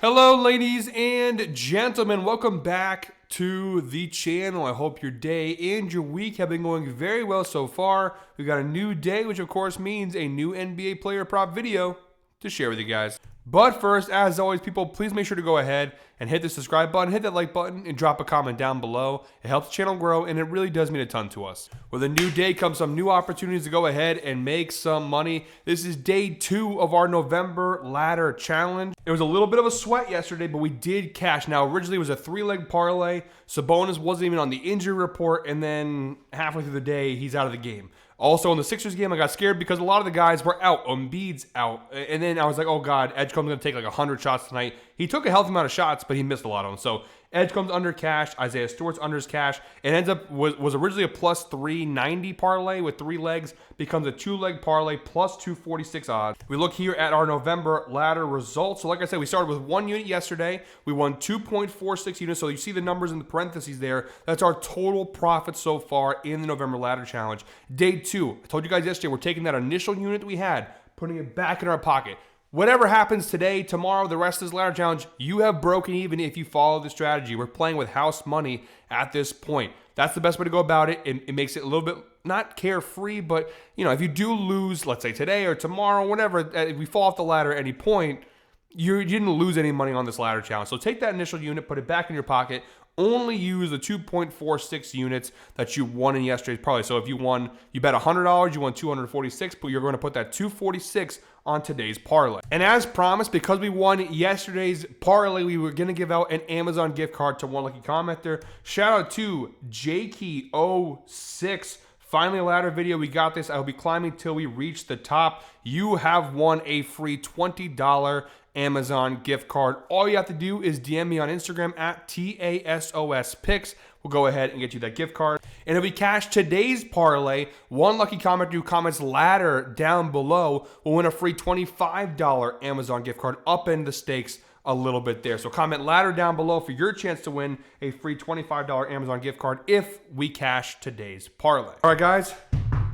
Hello, ladies and gentlemen. Welcome back to the channel. I hope your day and your week have been going very well so far. We've got a new day, which of course means a new NBA player prop video to share with you guys. But first, as always, people, please make sure to go ahead and hit the subscribe button, hit that like button, and drop a comment down below. It helps the channel grow, and it really does mean a ton to us. With a new day comes some new opportunities to go ahead and make some money. This is day 2 of our November ladder challenge. It was a little bit of a sweat yesterday, but we did cash. Now, originally it was a 3-leg parlay. Sabonis wasn't even on the injury report, and then halfway through the day, he's out of the game. Also, in the Sixers game, I got scared because a lot of the guys were out. Embiid's out. And then I was like, oh, God, Edgecombe's going to take like 100 shots tonight. He took a healthy amount of shots, but he missed a lot of them. So Edgecombe's under cash. Isaiah Stewart's under his cash. It ends up, was originally a plus 390 parlay with 3 legs. Becomes a 2-leg parlay plus 246 odds. We look here at our November ladder results. So like I said, we started with 1 unit yesterday. We won 2.46 units. So you see the numbers in the parentheses there. That's our total profit so far in the November ladder challenge. Day 2, I told you guys yesterday, we're taking that initial unit that we had, putting it back in our pocket. Whatever happens today, tomorrow, the rest of this ladder challenge, you have broken even if you follow the strategy. We're playing with house money at this point. That's the best way to go about it. It makes it a little bit, not carefree, but, you know, if you do lose, let's say today or tomorrow, whatever, if we fall off the ladder at any point, you didn't lose any money on this ladder challenge. So take that initial unit, put it back in your pocket. Only use the 2.46 units that you won in yesterday's parlay. So if you bet $100, you won 246, but you're going to put that 246 on today's parlay. And as promised, because we won yesterday's parlay, we were going to give out an Amazon gift card to one lucky commenter. Shout out to Jakey06. Finally, a ladder video. We got this. I will be climbing till we reach the top. You have won a free $20 Amazon gift card. All you have to do is DM me on Instagram at TASOSPicks. We'll go ahead and get you that gift card. And if we cash today's parlay, one lucky commenter who comments ladder down below will win a free $25 Amazon gift card, up in the stakes a little bit there. So comment ladder down below for your chance to win a free $25 Amazon gift card if we cash today's parlay. All right, guys.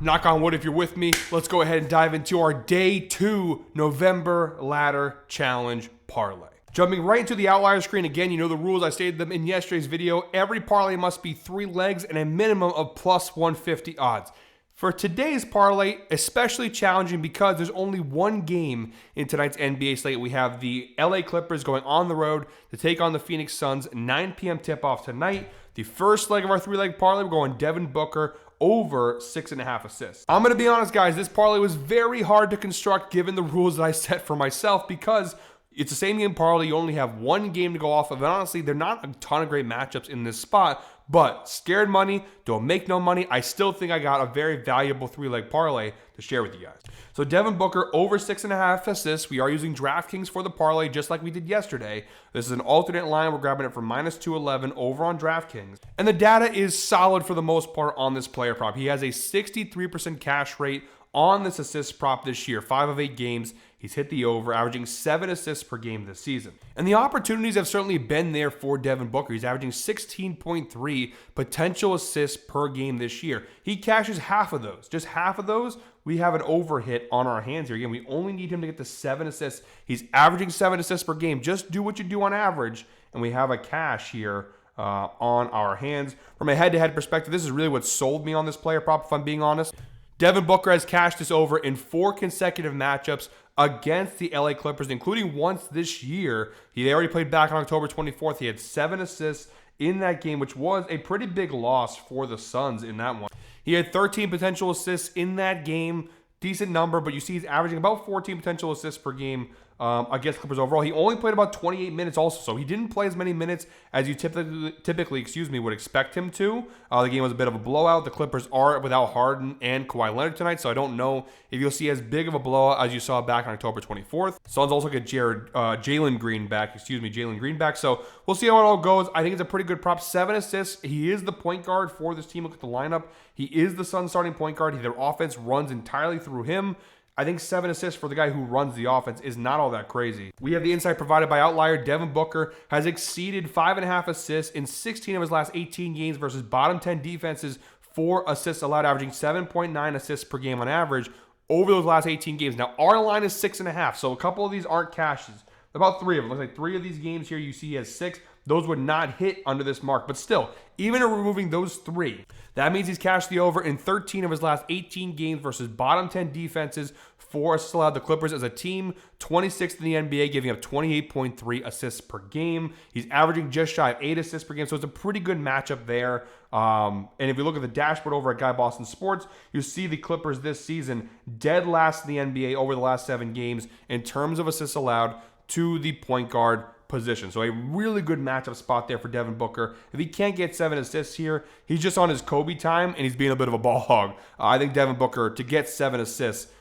Knock on wood if you're with me. Let's go ahead and dive into our day 2 November ladder challenge parlay. Jumping right into the outlier screen again, you know the rules. I stated them in yesterday's video. Every parlay must be 3 legs and a minimum of plus 150 odds. For today's parlay, especially challenging because there's only one game in tonight's NBA slate. We have the LA Clippers going on the road to take on the Phoenix Suns. 9 p.m. tip-off tonight. The first leg of our 3-leg parlay, we're going Devin Booker over 6.5 assists. I'm going to be honest, guys. This parlay was very hard to construct given the rules that I set for myself because it's the same game parlay. You only have one game to go off of. And honestly, they're not a ton of great matchups in this spot. But scared money, don't make no money. I still think I got a very valuable 3-leg parlay to share with you guys. So Devin Booker over 6.5 assists. We are using DraftKings for the parlay just like we did yesterday. This is an alternate line. We're grabbing it for minus 211 over on DraftKings. And the data is solid for the most part on this player prop. He has a 63% cash rate on this assist prop this year. 5 of 8 games. He's hit the over, averaging 7 assists per game this season. And the opportunities have certainly been there for Devin Booker. He's averaging 16.3 potential assists per game this year. He cashes half of those. Just half of those, we have an over hit on our hands here. Again, we only need him to get to 7 assists. He's averaging 7 assists per game. Just do what you do on average, and we have a cash here on our hands. From a head-to-head perspective, this is really what sold me on this player prop, if I'm being honest. Devin Booker has cashed this over in 4 consecutive matchups against the LA Clippers, including once this year. He already played back on October 24th. He had 7 assists in that game, which was a pretty big loss for the Suns in that one. He had 13 potential assists in that game. Decent number, but you see he's averaging about 14 potential assists per game against Clippers overall. He only played about 28 minutes also, so he didn't play as many minutes as you typically would expect him to. The game was a bit of a blowout. The Clippers are without Harden and Kawhi Leonard tonight, so I don't know if you'll see as big of a blowout as you saw back on October 24th. Suns also get Jalen Green back, so we'll see how it all goes. I think it's a pretty good prop. 7 assists. He is the point guard for this team. Look at the lineup. He is the Suns starting point guard. Their offense runs entirely through him. I think 7 assists for the guy who runs the offense is not all that crazy. We have the insight provided by Outlier. Devin Booker has exceeded 5.5 assists in 16 of his last 18 games versus bottom 10 defenses for assists allowed, averaging 7.9 assists per game on average over those last 18 games. Now, our line is 6.5, so a couple of these aren't cashes. About 3 of them. Looks like 3 of these games here, you see he has 6. Those would not hit under this mark. But still, even removing those 3, that means he's cashed the over in 13 of his last 18 games versus bottom 10 defenses for assists allowed. The Clippers as a team, 26th in the NBA, giving up 28.3 assists per game. He's averaging just shy of 8 assists per game, so it's a pretty good matchup there. And if you look at the dashboard over at Guy Boston Sports, you see the Clippers this season dead last in the NBA over the last 7 games in terms of assists allowed to the point guard position. So a really good matchup spot there for Devin Booker. If he can't get 7 assists here, he's just on his Kobe time, and he's being a bit of a ball hog. I think Devin Booker, to get 7 assists,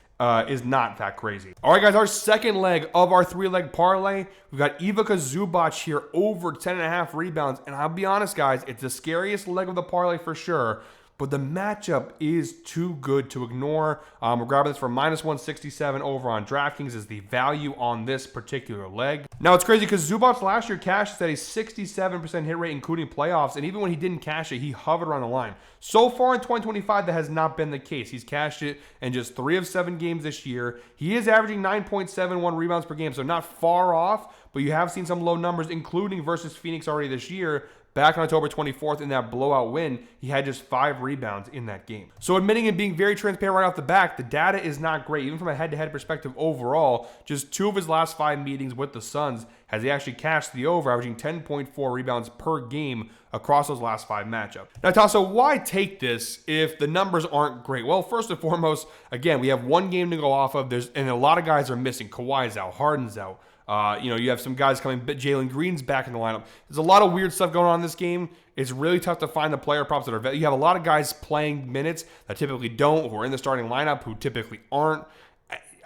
is not that crazy. All right, guys, our second leg of our 3-leg parlay, we've got Ivica Zubac here over 10.5 rebounds. And I'll be honest, guys, it's the scariest leg of the parlay for sure. But the matchup is too good to ignore. We're grabbing this for -167 over on DraftKings is the value on this particular leg. Now, it's crazy because Zubac last year cashed at a 67% hit rate, including playoffs. And even when he didn't cash it, he hovered around the line. So far in 2025, that has not been the case. He's cashed it in just 3 of 7 games this year. He is averaging 9.71 rebounds per game, so not far off. But you have seen some low numbers, including versus Phoenix already this year. Back on October 24th in that blowout win, he had just 5 rebounds in that game. So admitting and being very transparent right off the back, the data is not great. Even from a head-to-head perspective overall, just 2 of his last 5 meetings with the Suns has he actually cashed the over, averaging 10.4 rebounds per game across those last 5 matchups. Now, Tasso, why take this if the numbers aren't great? Well, first and foremost, again, we have 1 game to go off of. And a lot of guys are missing. Kawhi's out, Harden's out. You have some guys coming, but Jalen Green's back in the lineup. There's a lot of weird stuff going on in this game. It's really tough to find the player props that are. You have a lot of guys playing minutes that typically don't, who are in the starting lineup, who typically aren't.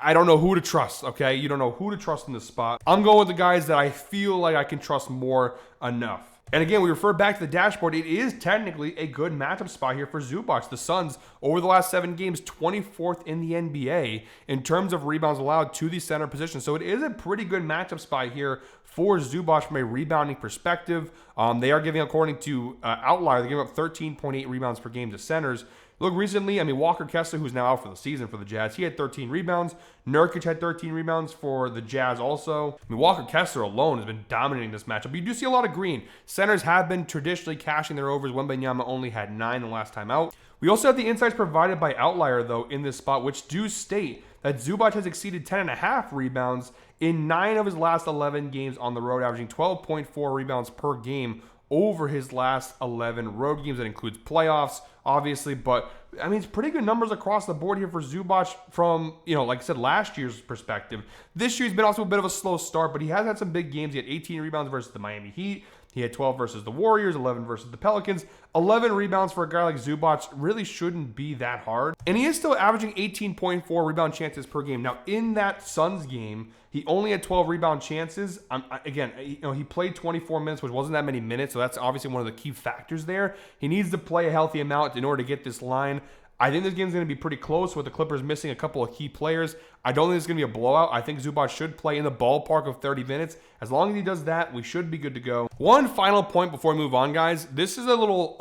I don't know who to trust, okay? You don't know who to trust in this spot. I'm going with the guys that I feel like I can trust more enough. And again, we refer back to the dashboard. It is technically a good matchup spot here for Zubac. The Suns, over the last 7 games, 24th in the NBA in terms of rebounds allowed to the center position. So it is a pretty good matchup spot here for Zubac from a rebounding perspective. They are giving, according to Outlier, they're giving up 13.8 rebounds per game to centers. Look, recently, Walker Kessler, who's now out for the season for the Jazz, he had 13 rebounds. Nurkic had 13 rebounds for the Jazz also. Walker Kessler alone has been dominating this matchup. But you do see a lot of green. Centers have been traditionally cashing their overs. Wembanyama only had 9 the last time out. We also have the insights provided by Outlier, though, in this spot, which do state that Zubac has exceeded 10.5 rebounds in 9 of his last 11 games on the road, averaging 12.4 rebounds per game over his last 11 road games. That includes playoffs, obviously, but it's pretty good numbers across the board here for Zubac from, like I said, last year's perspective. This year he's been also a bit of a slow start, but he has had some big games. He had 18 rebounds versus the Miami Heat. He had 12 versus the Warriors, 11 versus the Pelicans. 11 rebounds for a guy like Zubac really shouldn't be that hard. And he is still averaging 18.4 rebound chances per game. Now, in that Suns game, he only had 12 rebound chances. Again, he played 24 minutes, which wasn't that many minutes, so that's obviously one of the key factors there. He needs to play a healthy amount in order to get this line. I think this game's going to be pretty close with the Clippers missing a couple of key players. I don't think it's going to be a blowout. I think Zubac should play in the ballpark of 30 minutes. As long as he does that, we should be good to go. One final point before we move on, guys. This is a little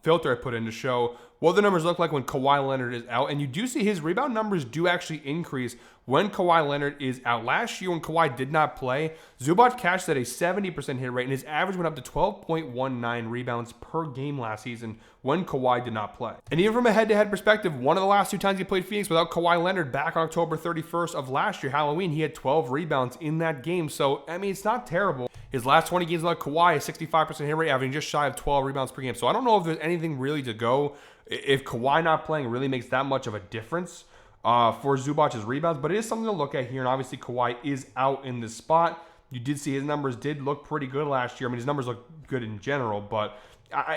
filter I put in to show what the numbers look like when Kawhi Leonard is out. And you do see his rebound numbers do actually increase when Kawhi Leonard is out. Last year when Kawhi did not play, Zubac cashed at a 70% hit rate, and his average went up to 12.19 rebounds per game last season when Kawhi did not play. And even from a head-to-head perspective, one of the last 2 times he played Phoenix without Kawhi Leonard back on October 31st of last year, Halloween, he had 12 rebounds in that game. So, it's not terrible. His last 20 games without Kawhi, a 65% hit rate, averaging just shy of 12 rebounds per game. So I don't know if there's anything really to go if Kawhi not playing really makes that much of a difference for Zubac's rebounds, but it is something to look at here. And obviously Kawhi is out in this spot. You did see his numbers did look pretty good last year. His numbers look good in general, but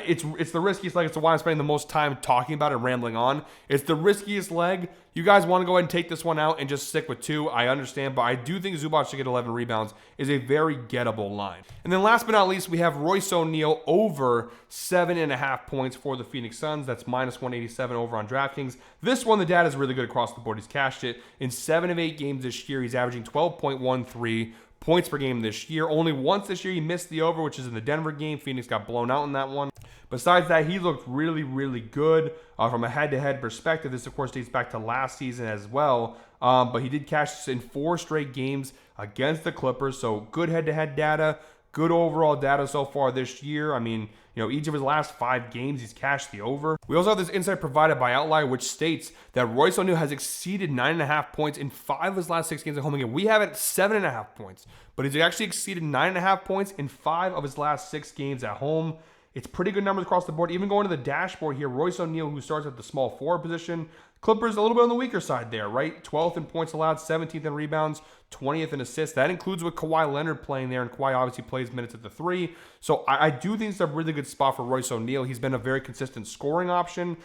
it's the riskiest leg. It's why I'm spending the most time talking about it and rambling on. It's the riskiest leg. You guys want to go ahead and take this one out and just stick with 2. I understand, but I do think Zubac should get 11 rebounds is a very gettable line. And then last but not least, we have Royce O'Neal over 7.5 points for the Phoenix Suns. That's -187 over on DraftKings. This one, the data is really good across the board. He's cashed it in 7 of 8 games this year. He's averaging 12.13 points per game this year. Only once this year he missed the over, which is in the Denver game. Phoenix got blown out in that one. Besides that, he looked really, really good from a head-to-head perspective. This, of course, dates back to last season as well. But he did cash this in 4 straight games against the Clippers. So good head-to-head data, good overall data so far this year. I mean, each of his last 5 games, he's cashed the over. We also have this insight provided by Outlier, which states that Royce O'Neal has exceeded 9.5 points in 5 of his last 6 games at home. Again, we have it at 7.5 points, but he's actually exceeded 9.5 points in 5 of his last 6 games at home. It's pretty good numbers across the board. Even going to the dashboard here, Royce O'Neal, who starts at the small forward position, Clippers a little bit on the weaker side there, right? 12th in points allowed, 17th in rebounds, 20th in assists. That includes with Kawhi Leonard playing there, and Kawhi obviously plays minutes at the 3. So I do think it's a really good spot for Royce O'Neal. He's been a very consistent scoring option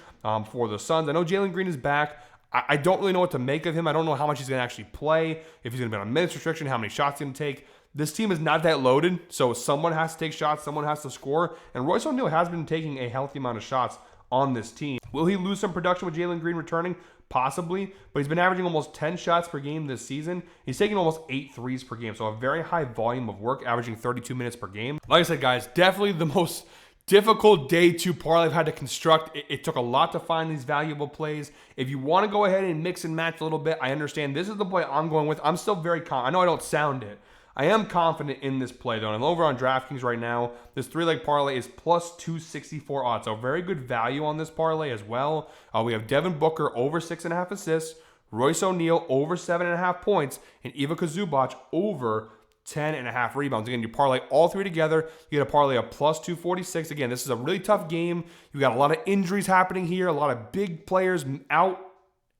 for the Suns. I know Jalen Green is back. I don't really know what to make of him. I don't know how much he's going to actually play, if he's going to be on a minutes restriction, how many shots he's going to take. This team is not that loaded, so someone has to take shots, someone has to score, and Royce O'Neal has been taking a healthy amount of shots on this team. Will he lose some production with Jalen Green returning? Possibly, but he's been averaging almost 10 shots per game this season. He's taking almost 8 threes per game, so a very high volume of work, averaging 32 minutes per game. Like I said, guys, definitely the most difficult day 2 parlay I've had to construct. It took a lot to find these valuable plays. If you want to go ahead and mix and match a little bit, I understand. This is the play I'm going with. I'm still very confident. I know I don't sound it. I am confident in this play, though. I'm over on DraftKings right now. This 3-leg parlay is plus 264 odds. So very good value on this parlay as well. We have Devin Booker over 6.5 assists, Royce O'Neal over 7.5 points, and Ivica Zubac over 10.5 rebounds. Again, you parlay all 3 together, you get a parlay of plus 246. Again, this is a really tough game. You got a lot of injuries happening here, a lot of big players out.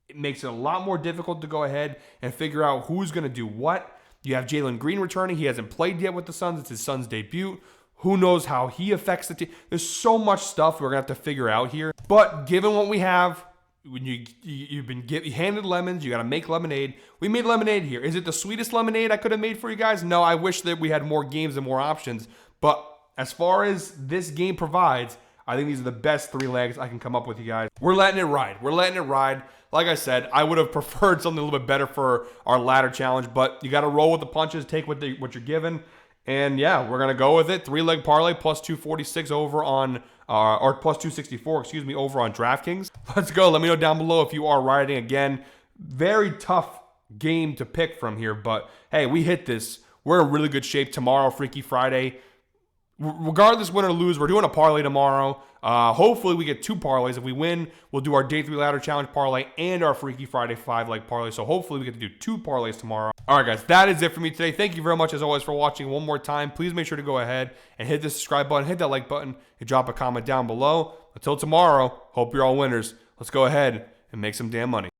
It makes it a lot more difficult to go ahead and figure out who's going to do what. You have Jalen Green returning. He hasn't played yet with the Suns. It's his son's debut. Who knows how he affects the team? There's so much stuff we're going to have to figure out here. But given what we have, when you've been handed lemons, you got to make lemonade. We made lemonade here. Is it the sweetest lemonade I could have made for you guys? No, I wish that we had more games and more options. But as far as this game provides, I think these are the best 3 legs I can come up with, you guys. We're letting it ride. We're letting it ride. Like I said, I would have preferred something a little bit better for our ladder challenge, but you got to roll with the punches, take what you're given. And yeah, we're going to go with it. 3-leg parlay plus 246 over on, or plus 264, excuse me, over on DraftKings. Let's go. Let me know down below if you are riding. Again, very tough game to pick from here, but hey, we hit this. We're in really good shape tomorrow, Freaky Friday. Regardless, win or lose, we're doing a parlay tomorrow. Hopefully, we get 2 parlays. If we win, we'll do our day 3 ladder challenge parlay and our Freaky Friday 5-leg parlay. So hopefully, we get to do 2 parlays tomorrow. All right, guys, that is it for me today. Thank you very much, as always, for watching. One more time, please make sure to go ahead and hit the subscribe button, hit that like button, and drop a comment down below. Until tomorrow, hope you're all winners. Let's go ahead and make some damn money.